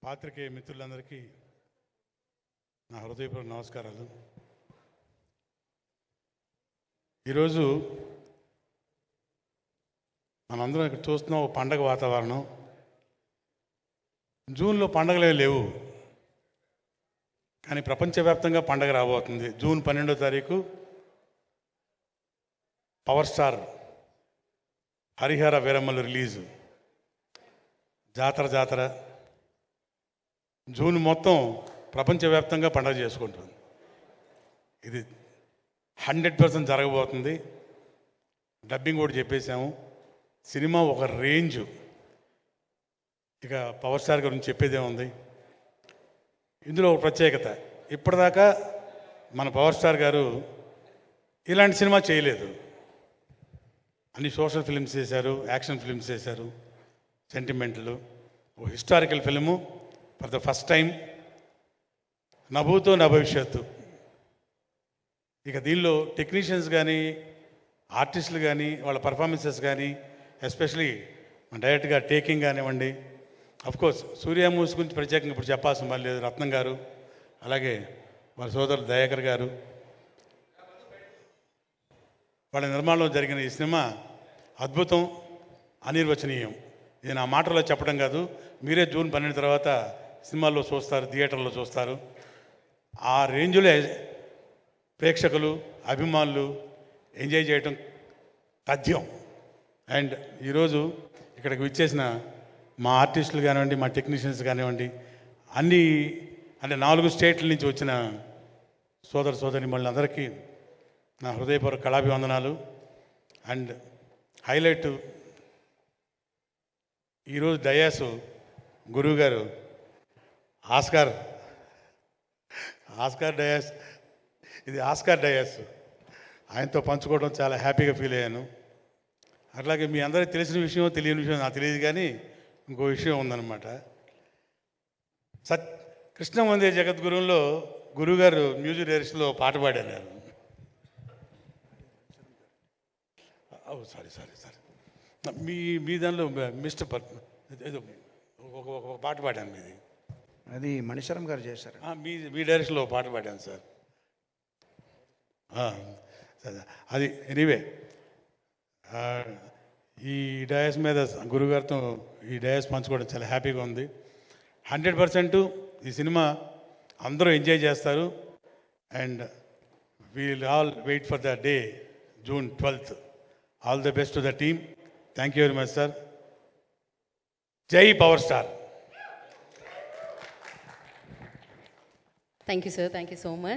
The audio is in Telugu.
పాత్రికేయ మిత్రులందరికీ నా హృదయపూర్వక నమస్కారాలు. ఈరోజు మనందరం ఇక్కడ చూస్తున్నాం ఒక పండగ వాతావరణం. జూన్లో పండగలే లేవు, కానీ ప్రపంచవ్యాప్తంగా పండగ రాబోతుంది. జూన్ 12వ తారీఖు పవర్ స్టార్ హరిహర వీరమ్మలు రిలీజు. జాతర జూన్ మొత్తం ప్రపంచవ్యాప్తంగా పండగ చేసుకుంటుంది. ఇది 100% జరగబోతుంది. డబ్బింగ్ కూడా చెప్పేశాము. సినిమా ఒక రేంజ్. ఇక పవర్ స్టార్ గురించి చెప్పేదే ఉంది. ఇందులో ఒక ప్రత్యేకత, ఇప్పటిదాకా మన పవర్ స్టార్ గారు ఇలాంటి సినిమా చేయలేదు. అన్ని సోషల్ ఫిల్మ్స్ చేశారు, యాక్షన్ ఫిల్మ్స్ చేశారు, సెంటిమెంట్లు. ఓ historical film for the first time, నభూతో నా భవిష్యత్తు. ఇక దీనిలో టెక్నీషియన్స్ కానీ, ఆర్టిస్టులు కానీ, వాళ్ళ పర్ఫార్మెన్సెస్ కానీ, ఎస్పెషలీ డైరెక్ట్గా టేకింగ్ కానివ్వండి. అఫ్కోర్స్ సూర్య మూవీస్ గురించి ప్రత్యేకంగా ఇప్పుడు చెప్పాల్సిన పని లేదు. రత్నం గారు, అలాగే వాళ్ళ సోదరులు దయాకర్ గారు, వాళ్ళ నిర్మాణంలో జరిగిన ఈ సినిమా అద్భుతం, అనిర్వచనీయం. ఇది నా మాటల్లో చెప్పడం కాదు, మీరే జూన్ 12 తర్వాత సినిమాల్లో చూస్తారు, థియేటర్లో చూస్తారు. ఆ రేంజ్లో ప్రేక్షకులు, అభిమానులు ఎంజాయ్ చేయటం తథ్యం. అండ్ ఈరోజు ఇక్కడికి విచ్చేసిన మా ఆర్టిస్టులు కానివ్వండి, మా టెక్నీషియన్స్ కానివ్వండి, అన్ని 4 స్టేట్ల నుంచి వచ్చిన సోదరి మళ్ళీ నా హృదయపూర్వక కళాభివందనాలు. అండ్ హైలైట్, ఈరోజు డయాసు గురువుగారు ఆస్కార్ డయాస్, ఇది ఆస్కార్ డయాస్, ఆయనతో పంచుకోవడం చాలా హ్యాపీగా ఫీల్ అయ్యాను. అట్లాగే మీ అందరికీ తెలిసిన విషయం, తెలియని విషయం నాకు తెలియదు, కానీ ఇంకో విషయం ఉందన్నమాట. కృష్ణ వందే జగద్గురువులో గురువుగారు మ్యూజిక్ డైరెక్షన్లో పాట పాడారు. సారీ మీ దానిలో మిస్టర్ ఏదో ఒక పాట పాడాను మీది. అది మణిశరం గారు చేశారు. మీ డైరెక్షన్లో పాట పాడాను సార్. అది ఎనీవే, ఈ డయాస్ మీద గురుగారితో ఈ డయాస్ పంచుకోవడం చాలా హ్యాపీగా ఉంది. 100% ఈ సినిమా అందరూ ఎంజాయ్ చేస్తారు. And we'll all wait for the day, June 12th. All the best to the team. Thank you very much sir. జై power star. Thank you, sir. Thank you so much.